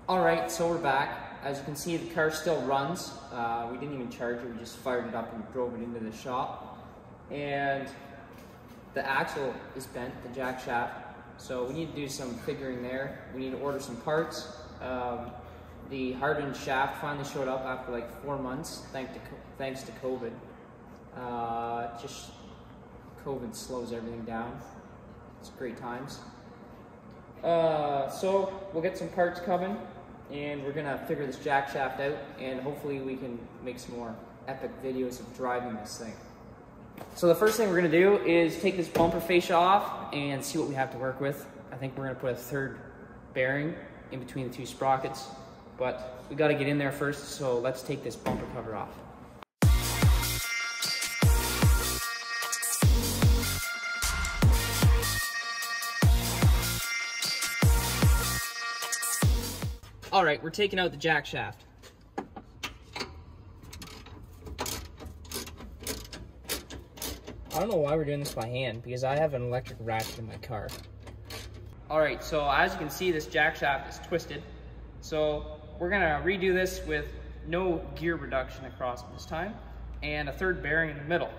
Alright, so we're back. As you can see, the car still runs. We didn't even charge it, we just fired it up and drove it into the shop. And the axle is bent, the jack shaft. So we need to do some figuring there. We need to order some parts. The hardened shaft finally showed up after like 4 months, thanks to COVID. Just COVID slows everything down. It's great times. So we'll get some parts coming, and we're gonna figure this jack shaft out, and hopefully we can make some more epic videos of driving this thing. So the first thing we're gonna do is take this bumper fascia off and see what we have to work with. I think we're gonna put a third bearing in between the two sprockets, but we gotta get in there first, so let's take this bumper cover off. All right, we're taking out the jack shaft. I don't know why we're doing this by hand, because I have an electric ratchet in my car. All right, so as you can see, this jack shaft is twisted. So we're gonna redo this with no gear reduction across this time, and a third bearing in the middle.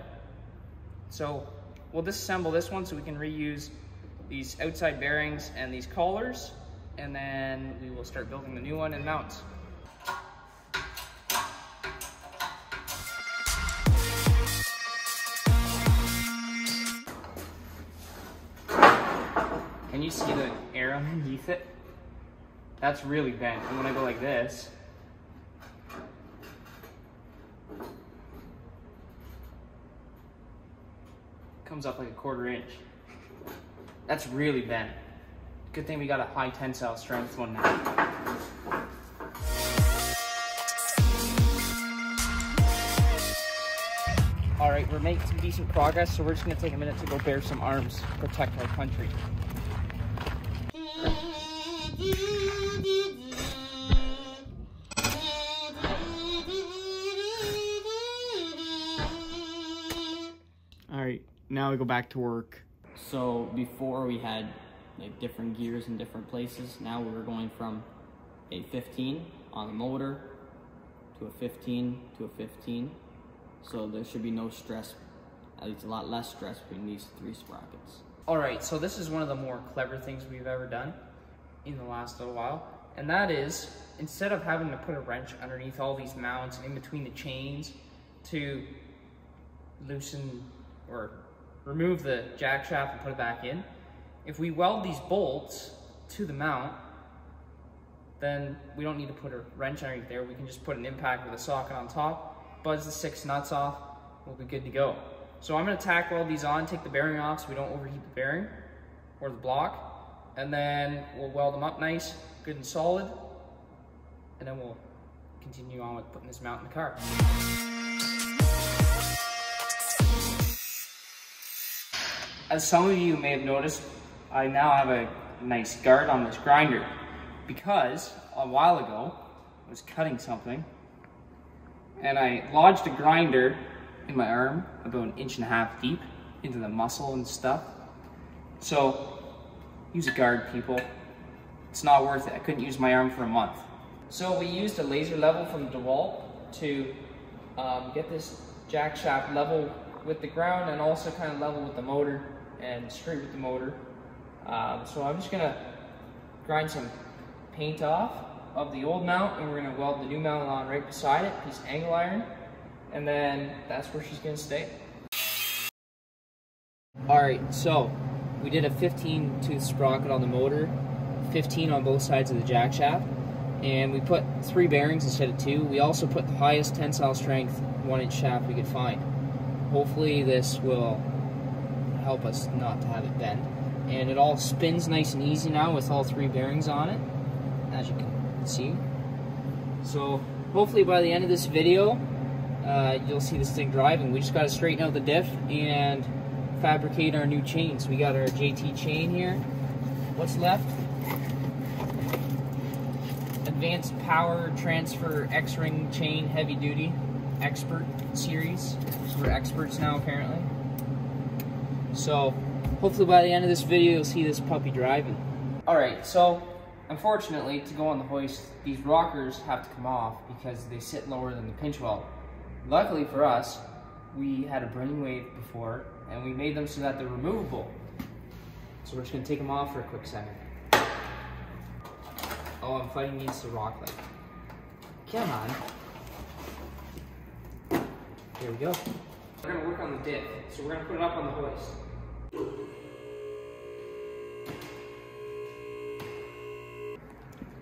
So we'll disassemble this one so we can reuse these outside bearings and these collars, and then we will start building the new one and mounts. And you see the air underneath it? That's really bent. And when I go like this, it comes up like a 1/4 inch. That's really bent. Good thing we got a high tensile strength one now. All right, we're making some decent progress, so we're just gonna take a minute to go bear some arms to protect our country. All right, now we go back to work. So before we had like different gears in different places. Now we're going from a 15 on the motor to a 15 to a 15. So there should be no stress, at least a lot less stress between these 3 sprockets. All right, so this is one of the more clever things we've ever done in the last little while. And that is, instead of having to put a wrench underneath all these mounts and in between the chains to loosen or remove the jack shaft and put it back in, if we weld these bolts to the mount, then we don't need to put a wrench underneath there. We can just put an impact with a socket on top, buzz the 6 nuts off, we'll be good to go. So I'm gonna tack weld these on, take the bearing off so we don't overheat the bearing or the block, and then we'll weld them up nice, good and solid, and then we'll continue on with putting this mount in the car. As some of you may have noticed, I now have a nice guard on this grinder because a while ago I was cutting something and I lodged a grinder in my arm about 1.5 inches deep into the muscle and stuff. So use a guard, people. It's not worth it. I couldn't use my arm for a month. So we used a laser level from DeWalt to get this jack shaft level with the ground and also kind of level with the motor and straight with the motor. So I'm just gonna grind some paint off of the old mount, and we're gonna weld the new mount on right beside it, piece of angle iron, and then that's where she's gonna stay. All right, so we did a 15 tooth sprocket on the motor, 15 on both sides of the jack shaft, and we put 3 bearings instead of 2. We also put the highest tensile strength 1-inch shaft we could find. Hopefully this will help us not to have it bend. And it all spins nice and easy now with all 3 bearings on it, as you can see. So hopefully by the end of this video, you'll see this thing driving. We just got to straighten out the diff and fabricate our new chains. We got our JT chain here. What's left? Advanced Power Transfer X-Ring Chain Heavy Duty Expert Series. So we're experts now apparently. So hopefully by the end of this video you'll see this puppy driving. Alright, so unfortunately, to go on the hoist, these rockers have to come off because they sit lower than the pinch weld. Luckily for us, we had a brainwave before, and we made them so that they're removable. So we're just gonna take them off for a quick second. Oh, I'm fighting against the rock leg. Come on. There we go. We're gonna work on the diff, so we're gonna put it up on the hoist.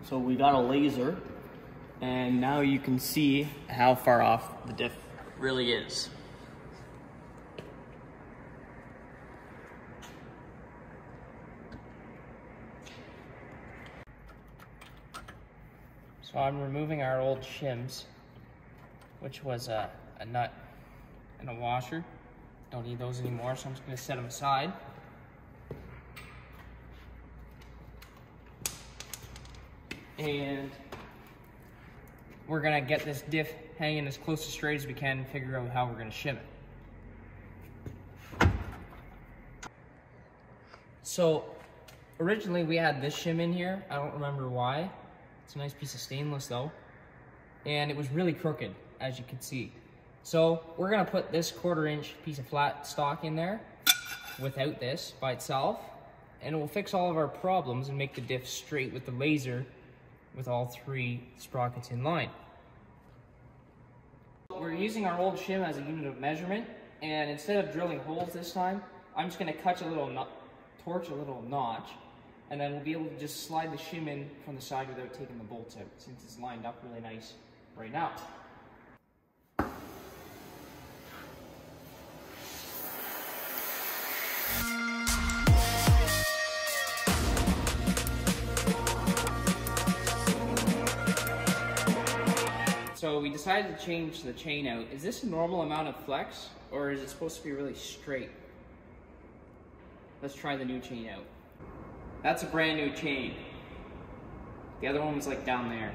So we got a laser, and now you can see how far off the diff really is. So I'm removing our old shims, which was a nut and a washer. Don't need those anymore, so I'm just gonna set them aside. And we're gonna get this diff hanging as close to straight as we can and figure out how we're gonna shim it. So originally we had this shim in here. I don't remember why. It's a nice piece of stainless though. And it was really crooked, as you can see. So we're gonna put this 1/4 inch piece of flat stock in there without this by itself, and it will fix all of our problems and make the diff straight with the laser with all 3 sprockets in line. We're using our old shim as a unit of measurement, and instead of drilling holes this time, I'm just gonna torch a little notch, and then we'll be able to just slide the shim in from the side without taking the bolts out, since it's lined up really nice right now. So we decided to change the chain out. Is this a normal amount of flex, or is it supposed to be really straight? Let's try the new chain out. That's a brand new chain. The other one was like down there.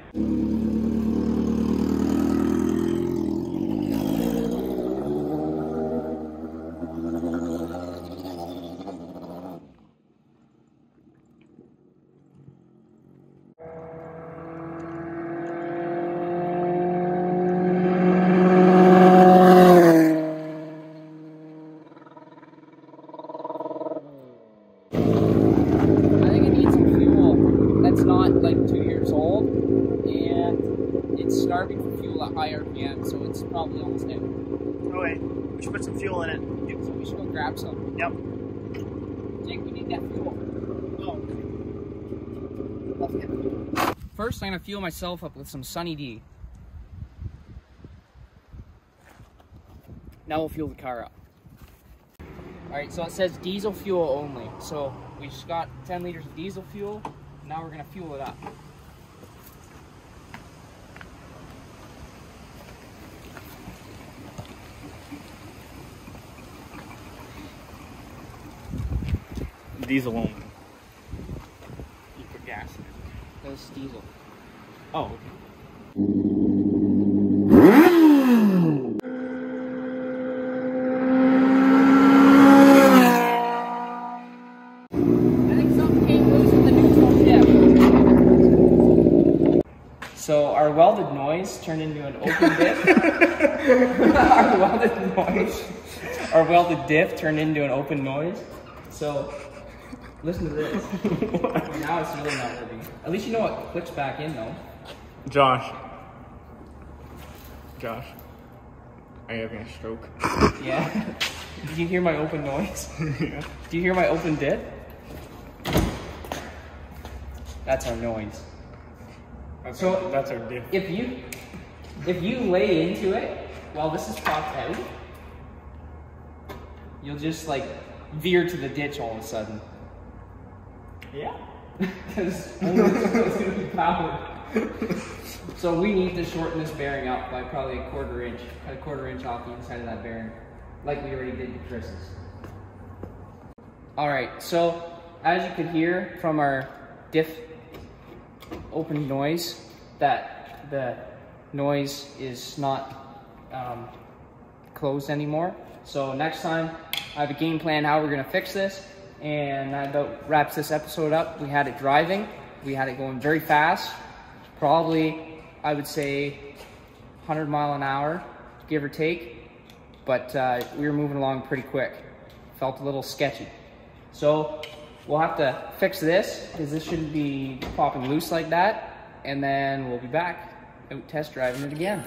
Like 2 years old, and it's starving for fuel at high RPM, so it's probably almost out. Okay, we should put some fuel in it. So we should go grab some. Yep. Jake, we need that fuel. Oh, okay. First, I'm gonna fuel myself up with some Sunny D. Now we'll fuel the car up. Alright, so it says diesel fuel only. So we just got 10 liters of diesel fuel. Now we're gonna fuel it up. Diesel only. You put gas in it. That's diesel. Oh, okay. So our welded noise turned into an open diff. Our welded diff turned into an open noise. So listen to this. Now it's really not working. At least you know what clicks back in though. Josh, are you having a stroke? Yeah. Did you hear my open noise? Yeah. Do you hear my open diff? That's our noise. So that's our diff. If you lay into it while this is propped out, you'll just like veer to the ditch all of a sudden. Yeah. Because only it's going to be powered. So we need to shorten this bearing up by probably a 1/4 inch. Cut a 1/4 inch off the inside of that bearing, like we already did to Chris's. All right. So as you could hear from our diff open noise, that the noise is not closed anymore. So next time I have a game plan how we're gonna fix this, and that about wraps this episode up. We had it driving, We had it going very fast, probably, I would say, 100 mile an hour, give or take. But we were moving along pretty quick. Felt a little sketchy. So we'll have to fix this, because this shouldn't be popping loose like that. And then we'll be back out test driving it again.